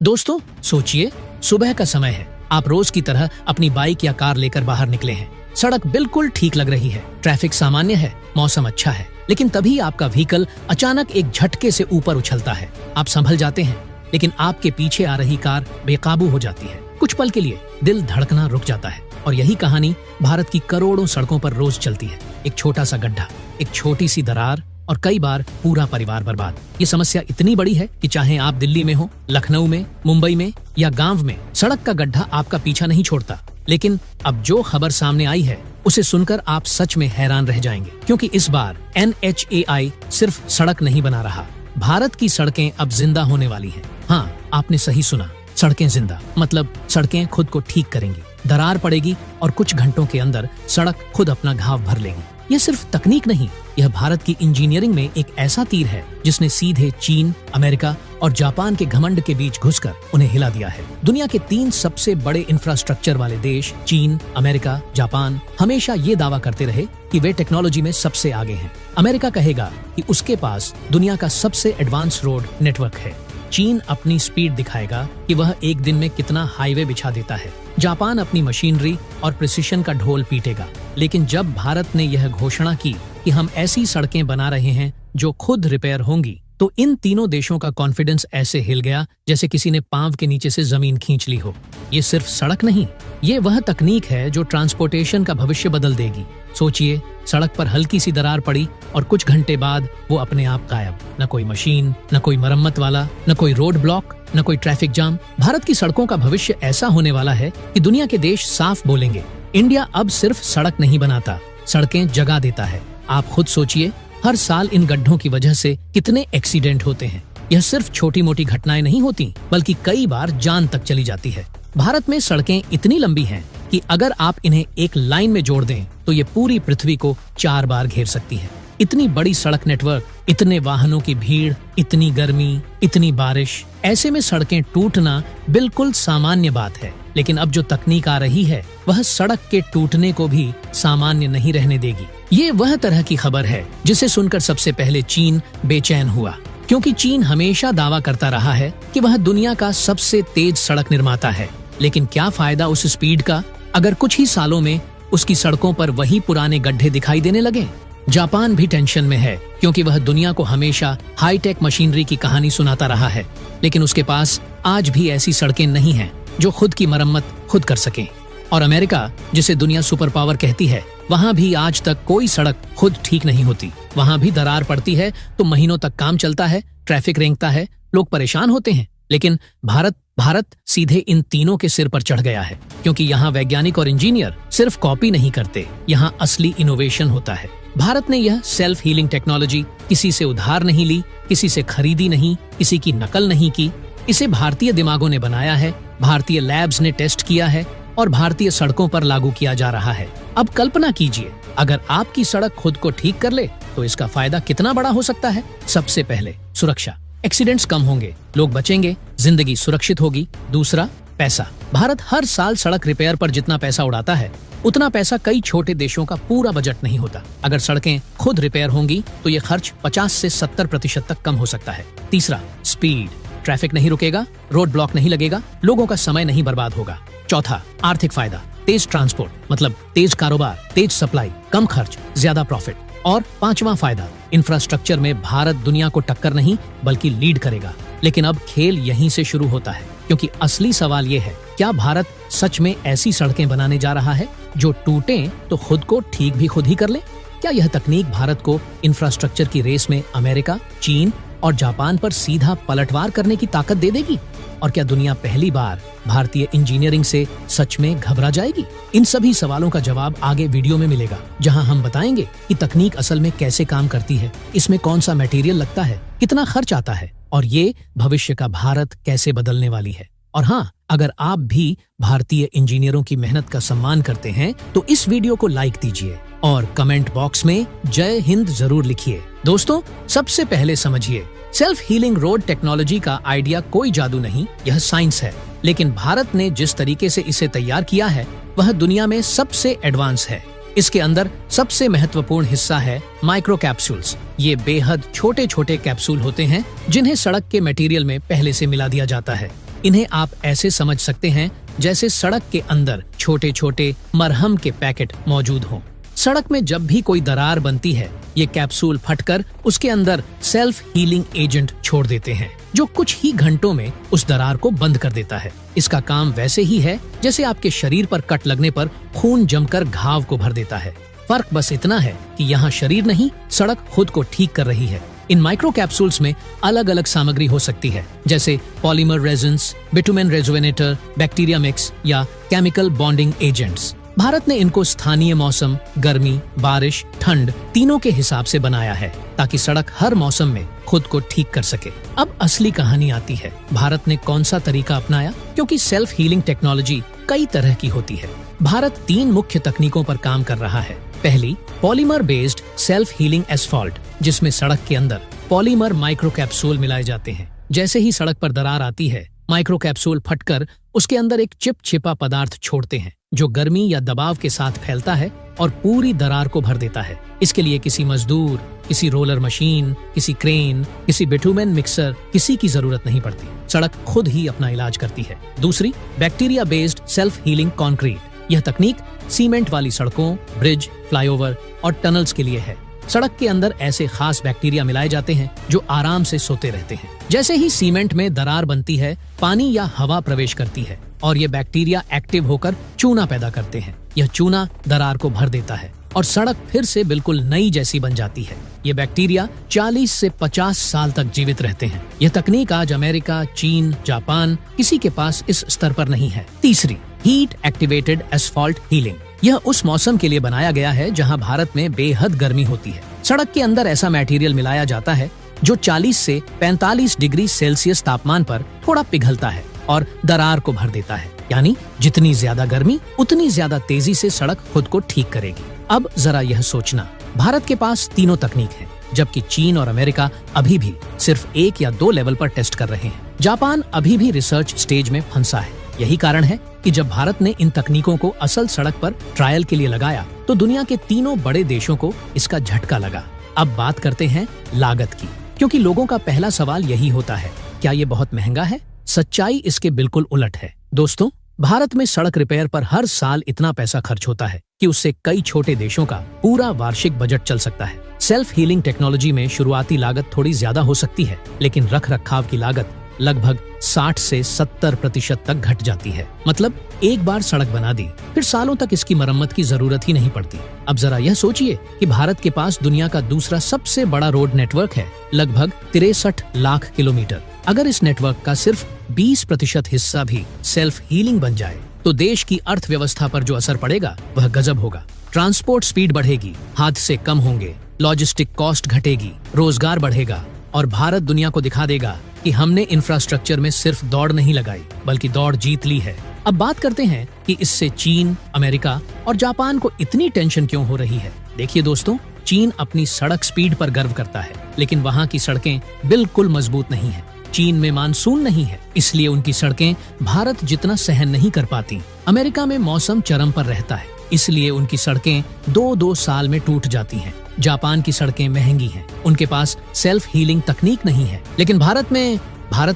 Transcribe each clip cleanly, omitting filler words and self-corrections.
दोस्तों सोचिए, सुबह का समय है, आप रोज की तरह अपनी बाइक या कार लेकर बाहर निकले हैं। सड़क बिल्कुल ठीक लग रही है, ट्रैफिक सामान्य है, मौसम अच्छा है, लेकिन तभी आपका व्हीकल अचानक एक झटके से ऊपर उछलता है। आप संभल जाते हैं, लेकिन आपके पीछे आ रही कार बेकाबू हो जाती है। कुछ पल के लिए दिल धड़कना रुक जाता है। और यही कहानी भारत की करोड़ों सड़कों पर रोज चलती है। एक छोटा सा गड्ढा, एक छोटी सी दरार और कई बार पूरा परिवार बर्बाद। ये समस्या इतनी बड़ी है कि चाहे आप दिल्ली में हो, लखनऊ में, मुंबई में या गांव में, सड़क का गड्ढा आपका पीछा नहीं छोड़ता। लेकिन अब जो खबर सामने आई है उसे सुनकर आप सच में हैरान रह जाएंगे, क्योंकि इस बार NHAI सिर्फ सड़क नहीं बना रहा, भारत की सड़कें अब जिंदा होने वाली हैं। हाँ, आपने सही सुना, सड़कें जिंदा, मतलब सड़कें खुद को ठीक करेंगी। दरार पड़ेगी और कुछ घंटों के अंदर सड़क खुद अपना घाव भर लेगी। यह सिर्फ तकनीक नहीं, यह भारत की इंजीनियरिंग में एक ऐसा तीर है जिसने सीधे चीन, अमेरिका और जापान के घमंड के बीच घुसकर उन्हें हिला दिया है। दुनिया के 3 सबसे बड़े इंफ्रास्ट्रक्चर वाले देश चीन, अमेरिका, जापान हमेशा ये दावा करते रहे कि वे टेक्नोलॉजी में सबसे आगे हैं। अमेरिका कहेगा कि उसके पास दुनिया का सबसे एडवांस रोड नेटवर्क है। चीन अपनी स्पीड दिखाएगा कि वह एक दिन में कितना हाईवे बिछा देता है। जापान अपनी मशीनरी और प्रिसिशन का ढोल पीटेगा। लेकिन जब भारत ने यह घोषणा की कि हम ऐसी सड़कें बना रहे हैं जो खुद रिपेयर होंगी, तो इन तीनों देशों का कॉन्फिडेंस ऐसे हिल गया जैसे किसी ने पांव के नीचे से जमीन खींच ली हो। ये सिर्फ सड़क नहीं, ये वह तकनीक है जो ट्रांसपोर्टेशन का भविष्य बदल देगी। सोचिए, सड़क पर हल्की सी दरार पड़ी और कुछ घंटे बाद वो अपने आप गायब। न कोई मशीन, न कोई मरम्मत वाला, न कोई रोड ब्लॉक, न कोई ट्रैफिक जाम। भारत की सड़कों का भविष्य ऐसा होने वाला है कि दुनिया के देश साफ बोलेंगे, इंडिया अब सिर्फ सड़क नहीं बनाता, सड़कें जगा देता है। आप खुद सोचिए, हर साल इन गड्ढों की वजह से कितने एक्सीडेंट होते हैं। यह सिर्फ छोटी मोटी घटनाएं नहीं होती, बल्कि कई बार जान तक चली जाती है। भारत में सड़कें इतनी लंबी हैं कि अगर आप इन्हें एक लाइन में जोड़ दें तो ये पूरी पृथ्वी को 4 बार घेर सकती है। इतनी बड़ी सड़क नेटवर्क, इतने वाहनों की भीड़, इतनी गर्मी, इतनी बारिश, ऐसे में सड़कें टूटना बिल्कुल सामान्य बात है। लेकिन अब जो तकनीक आ रही है वह सड़क के टूटने को भी सामान्य नहीं रहने देगी। ये वह तरह की खबर है जिसे सुनकर सबसे पहले चीन बेचैन हुआ, क्योंकि चीन हमेशा दावा करता रहा है कि वह दुनिया का सबसे तेज सड़क निर्माता है। लेकिन क्या फायदा उस स्पीड का अगर कुछ ही सालों में उसकी सड़कों पर वही पुराने गड्ढे दिखाई देने लगे। जापान भी टेंशन में है, क्योंकि वह दुनिया को हमेशा हाईटेक मशीनरी की कहानी सुनाता रहा है, लेकिन उसके पास आज भी ऐसी सड़कें नहीं हैं जो खुद की मरम्मत खुद कर सकें। और अमेरिका, जिसे दुनिया सुपर पावर कहती है, वहाँ भी आज तक कोई सड़क खुद ठीक नहीं होती। वहाँ भी दरार पड़ती है तो महीनों तक काम चलता है, ट्रैफिक रेंगता है, लोग परेशान होते हैं। लेकिन भारत सीधे इन तीनों के सिर पर चढ़ गया है, क्योंकि यहाँ वैज्ञानिक और इंजीनियर सिर्फ कॉपी नहीं करते, यहाँ असली इनोवेशन होता है। भारत ने यह सेल्फ हीलिंग टेक्नोलॉजी किसी से उधार नहीं ली, किसी से खरीदी नहीं, किसी की नकल नहीं की। इसे भारतीय दिमागों ने बनाया है, भारतीय लैब्स ने टेस्ट किया है और भारतीय सड़कों पर लागू किया जा रहा है। अब कल्पना कीजिए, अगर आपकी सड़क खुद को ठीक कर ले तो इसका फायदा कितना बड़ा हो सकता है। सबसे पहले सुरक्षा, एक्सीडेंट्स कम होंगे, लोग बचेंगे, जिंदगी सुरक्षित होगी। दूसरा, पैसा। भारत हर साल सड़क रिपेयर पर जितना पैसा उड़ाता है, उतना पैसा कई छोटे देशों का पूरा बजट नहीं होता। अगर सड़कें खुद रिपेयर होंगी तो ये खर्च 50 से 70% तक कम हो सकता है। तीसरा, स्पीड। ट्रैफिक नहीं रुकेगा, रोड ब्लॉक नहीं लगेगा, लोगों का समय नहीं बर्बाद होगा। चौथा, आर्थिक फायदा। तेज ट्रांसपोर्ट, मतलब तेज कारोबार, तेज सप्लाई, कम खर्च, ज्यादा प्रॉफिट। और पांचवा फायदा, इंफ्रास्ट्रक्चर में भारत दुनिया को टक्कर नहीं बल्कि लीड करेगा। लेकिन अब खेल यहीं से शुरू होता है, क्योंकि असली सवाल ये है, क्या भारत सच में ऐसी सड़कें बनाने जा रहा है जो टूटें तो खुद को ठीक भी खुद ही कर ले? क्या यह तकनीक भारत को इंफ्रास्ट्रक्चर की रेस में अमेरिका, चीन और जापान पर सीधा पलटवार करने की ताकत दे देगी? और क्या दुनिया पहली बार भारतीय इंजीनियरिंग से सच में घबरा जाएगी? इन सभी सवालों का जवाब आगे वीडियो में मिलेगा, जहां हम बताएंगे कि तकनीक असल में कैसे काम करती है, इसमें कौन सा मटेरियल लगता है, कितना खर्च आता है और ये भविष्य का भारत कैसे बदलने वाली है। और हाँ, अगर आप भी भारतीय इंजीनियरों की मेहनत का सम्मान करते हैं तो इस वीडियो को लाइक दीजिए और कमेंट बॉक्स में जय हिंद जरूर लिखिए। दोस्तों, सबसे पहले समझिए, सेल्फ हीलिंग रोड टेक्नोलॉजी का आइडिया कोई जादू नहीं, यह साइंस है। लेकिन भारत ने जिस तरीके से इसे तैयार किया है वह दुनिया में सबसे एडवांस है। इसके अंदर सबसे महत्वपूर्ण हिस्सा है माइक्रो कैप्सूल्स। ये बेहद छोटे छोटे कैप्सूल होते हैं जिन्हें सड़क के मटेरियल में पहले से मिला दिया जाता है। इन्हें आप ऐसे समझ सकते हैं जैसे सड़क के अंदर छोटे छोटे मरहम के पैकेट मौजूद हों। सड़क में जब भी कोई दरार बनती है, ये कैप्सूल फटकर उसके अंदर सेल्फ हीलिंग एजेंट छोड़ देते हैं, जो कुछ ही घंटों में उस दरार को बंद कर देता है। इसका काम वैसे ही है जैसे आपके शरीर पर कट लगने पर खून जमकर घाव को भर देता है। फर्क बस इतना है कि यहाँ शरीर नहीं, सड़क खुद को ठीक कर रही है। इन माइक्रो कैप्सूल्स में अलग अलग सामग्री हो सकती है, जैसे polymer resins, bitumen rejuvenator, bacteria mix या केमिकल बॉन्डिंग एजेंट्स। भारत ने इनको स्थानीय मौसम, गर्मी, बारिश, ठंड तीनों के हिसाब से बनाया है, ताकि सड़क हर मौसम में खुद को ठीक कर सके। अब असली कहानी आती है, भारत ने कौन सा तरीका अपनाया? क्योंकि सेल्फ हीलिंग टेक्नोलॉजी कई तरह की होती है। भारत 3 मुख्य तकनीकों पर काम कर रहा है। पहली, polymer based self healing asphalt, जिसमें सड़क के अंदर पॉलीमर माइक्रो कैप्सूल मिलाए जाते हैं। जैसे ही सड़क पर दरार आती है, माइक्रो कैप्सूल फटकर उसके अंदर एक चिपचिपा पदार्थ छोड़ते हैं, जो गर्मी या दबाव के साथ फैलता है और पूरी दरार को भर देता है। इसके लिए किसी मजदूर, किसी रोलर मशीन, किसी क्रेन, किसी बिटुमेन मिक्सर, किसी की जरूरत नहीं पड़ती। सड़क खुद ही अपना इलाज करती है। दूसरी, bacteria based self healing concrete. यह तकनीक सीमेंट वाली सड़कों, ब्रिज, फ्लाईओवर और टनल्स के लिए है। सड़क के अंदर ऐसे खास बैक्टीरिया मिलाए जाते हैं जो आराम से सोते रहते हैं। जैसे ही सीमेंट में दरार बनती है, पानी या हवा प्रवेश करती है और ये बैक्टीरिया एक्टिव होकर चूना पैदा करते हैं। यह चूना दरार को भर देता है और सड़क फिर से बिल्कुल नई जैसी बन जाती है। ये बैक्टीरिया 40 से 50 साल तक जीवित रहते हैं। यह तकनीक आज अमेरिका, चीन, जापान किसी के पास इस स्तर पर नहीं है। तीसरी, हीट एक्टिवेटेड एस्फॉल्ट हीलिंग। यह उस मौसम के लिए बनाया गया है जहां भारत में बेहद गर्मी होती है। सड़क के अंदर ऐसा मटेरियल मिलाया जाता है जो 40 से 45 डिग्री सेल्सियस तापमान पर थोड़ा पिघलता है और दरार को भर देता है। यानी जितनी ज्यादा गर्मी, उतनी ज्यादा तेजी से सड़क खुद को ठीक करेगी। अब जरा यह सोचना, भारत के पास तीनों तकनीक है, जबकि चीन और अमेरिका अभी भी सिर्फ 1 या 2 लेवल पर टेस्ट कर रहे हैं। जापान अभी भी रिसर्च स्टेज में फंसा है। यही कारण है कि जब भारत ने इन तकनीकों को असल सड़क पर ट्रायल के लिए लगाया, तो दुनिया के तीनों बड़े देशों को इसका झटका लगा। अब बात करते हैं लागत की, क्योंकि लोगों का पहला सवाल यही होता है, क्या ये बहुत महंगा है? सच्चाई इसके बिल्कुल उलट है। दोस्तों, भारत में सड़क रिपेयर पर हर साल इतना पैसा खर्च होता है कि उससे कई छोटे देशों का पूरा वार्षिक बजट चल सकता है। सेल्फ हीलिंग टेक्नोलॉजी में शुरुआती लागत थोड़ी ज्यादा हो सकती है, लेकिन रख रखाव की लागत लगभग 60 से 70% तक घट जाती है। मतलब एक बार सड़क बना दी, फिर सालों तक इसकी मरम्मत की जरूरत ही नहीं पड़ती। अब जरा यह सोचिए कि भारत के पास दुनिया का दूसरा सबसे बड़ा रोड नेटवर्क है, लगभग 63 लाख किलोमीटर। अगर इस नेटवर्क का सिर्फ 20% हिस्सा भी सेल्फ हीलिंग बन जाए, तो देश की अर्थव्यवस्था पर जो असर पड़ेगा वह गजब होगा। ट्रांसपोर्ट स्पीड बढ़ेगी, हादसे कम होंगे, लॉजिस्टिक कॉस्ट घटेगी, रोजगार बढ़ेगा और भारत दुनिया को दिखा देगा कि हमने इंफ्रास्ट्रक्चर में सिर्फ दौड़ नहीं लगाई, बल्कि दौड़ जीत ली है। अब बात करते हैं कि इससे चीन, अमेरिका और जापान को इतनी टेंशन क्यों हो रही है। देखिए दोस्तों, चीन अपनी सड़क स्पीड पर गर्व करता है, लेकिन वहाँ की सड़कें बिल्कुल मजबूत नहीं है। चीन में मानसून नहीं है, इसलिए उनकी सड़कें भारत जितना सहन नहीं कर पाती। अमेरिका में मौसम चरम पर रहता है, इसलिए उनकी सड़कें 2-2 साल में टूट जाती हैं। जापान की सड़कें महंगी हैं, उनके पास सेल्फ हीलिंग तकनीक नहीं है। लेकिन भारत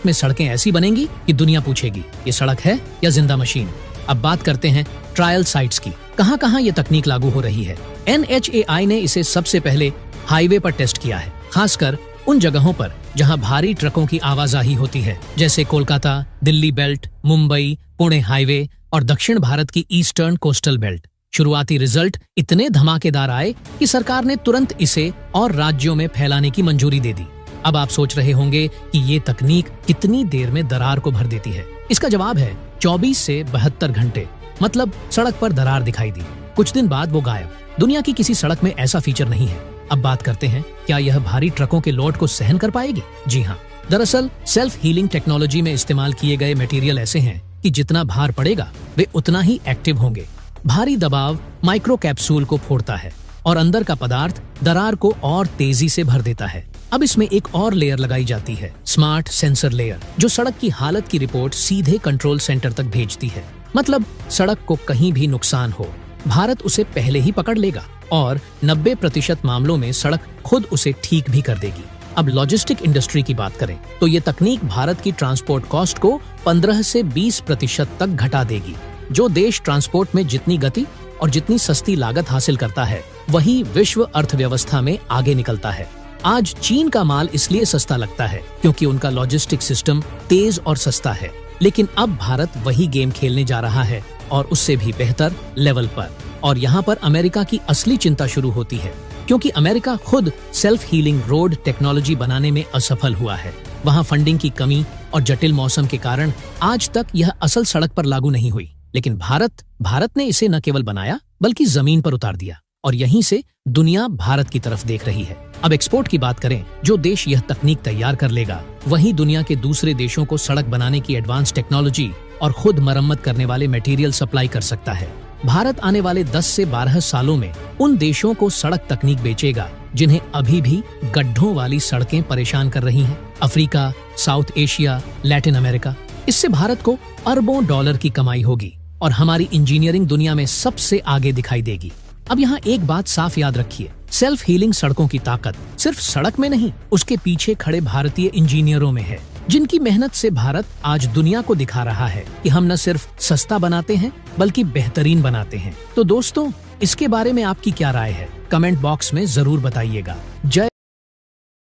में सड़कें ऐसी बनेंगी कि दुनिया पूछेगी, ये सड़क है या जिंदा मशीन। अब बात करते हैं ट्रायल साइट्स की। कहां-कहां ये तकनीक लागू हो रही है। NHAI ने इसे सबसे पहले हाईवे पर टेस्ट किया है, खासकर उन जगहों पर जहां भारी ट्रकों की आवाजाही होती है, जैसे कोलकाता, दिल्ली बेल्ट, मुंबई, पुणे हाईवे और दक्षिण भारत की ईस्टर्न कोस्टल बेल्ट। शुरुआती रिजल्ट इतने धमाकेदार आए कि सरकार ने तुरंत इसे और राज्यों में फैलाने की मंजूरी दे दी। अब आप सोच रहे होंगे कि ये तकनीक कितनी देर में दरार को भर देती है। इसका जवाब है 24 से 72 घंटे। मतलब सड़क पर दरार दिखाई दी, कुछ दिन बाद वो गायब। दुनिया की किसी सड़क में ऐसा फीचर नहीं है। अब बात करते हैं, क्या यह भारी ट्रकों के लोड को सहन कर पाएगी? जी हाँ, दरअसल सेल्फ हीलिंग टेक्नोलॉजी में इस्तेमाल किए गए मटेरियल ऐसे हैं कि जितना भार पड़ेगा वे उतना ही एक्टिव होंगे। भारी दबाव माइक्रो कैप्सूल को फोड़ता है और अंदर का पदार्थ दरार को और तेजी से भर देता है। अब इसमें एक और लेयर लगाई जाती है, स्मार्ट सेंसर लेयर, जो सड़क की हालत की रिपोर्ट सीधे कंट्रोल सेंटर तक भेजती है। मतलब सड़क को कहीं भी नुकसान हो, भारत उसे पहले ही पकड़ लेगा और 90% मामलों में सड़क खुद उसे ठीक भी कर देगी। अब लॉजिस्टिक इंडस्ट्री की बात करें तो ये तकनीक भारत की ट्रांसपोर्ट कॉस्ट को 15 से 20% तक घटा देगी। जो देश ट्रांसपोर्ट में जितनी गति और जितनी सस्ती लागत हासिल करता है, वही विश्व अर्थव्यवस्था में आगे निकलता है। आज चीन का माल इसलिए सस्ता लगता है क्योंकि उनका लॉजिस्टिक सिस्टम तेज और सस्ता है, लेकिन अब भारत वही गेम खेलने जा रहा है और उससे भी बेहतर लेवल पर। और यहाँ पर अमेरिका की असली चिंता शुरू होती है, क्योंकि अमेरिका खुद सेल्फ हीलिंग रोड टेक्नोलॉजी बनाने में असफल हुआ है। वहाँ फंडिंग की कमी और जटिल मौसम के कारण आज तक यह असल सड़क पर लागू नहीं हुई। लेकिन भारत ने इसे न केवल बनाया बल्कि जमीन पर उतार दिया, और यहीं से दुनिया भारत की तरफ देख रही है। अब एक्सपोर्ट की बात करें, जो देश यह तकनीक तैयार कर लेगा, वही दुनिया के दूसरे देशों को सड़क बनाने की एडवांस टेक्नोलॉजी और खुद मरम्मत करने वाले मटेरियल सप्लाई कर सकता है। भारत आने वाले 10 से 12 सालों में उन देशों को सड़क तकनीक बेचेगा जिन्हें अभी भी गड्ढों वाली सड़कें परेशान कर रही हैं। Africa, south Asia, Latin America. इससे भारत को अरबों डॉलर की कमाई होगी और हमारी इंजीनियरिंग दुनिया में सबसे आगे दिखाई देगी। अब यहाँ एक बात साफ याद रखिए, सेल्फ हीलिंग सड़कों की ताकत सिर्फ सड़क में नहीं, उसके पीछे खड़े भारतीय इंजीनियरों में है, जिनकी मेहनत से भारत आज दुनिया को दिखा रहा है कि हम न सिर्फ सस्ता बनाते हैं बल्कि बेहतरीन बनाते हैं। तो दोस्तों, इसके बारे में आपकी क्या राय है? कमेंट बॉक्स में जरूर बताइएगा। जय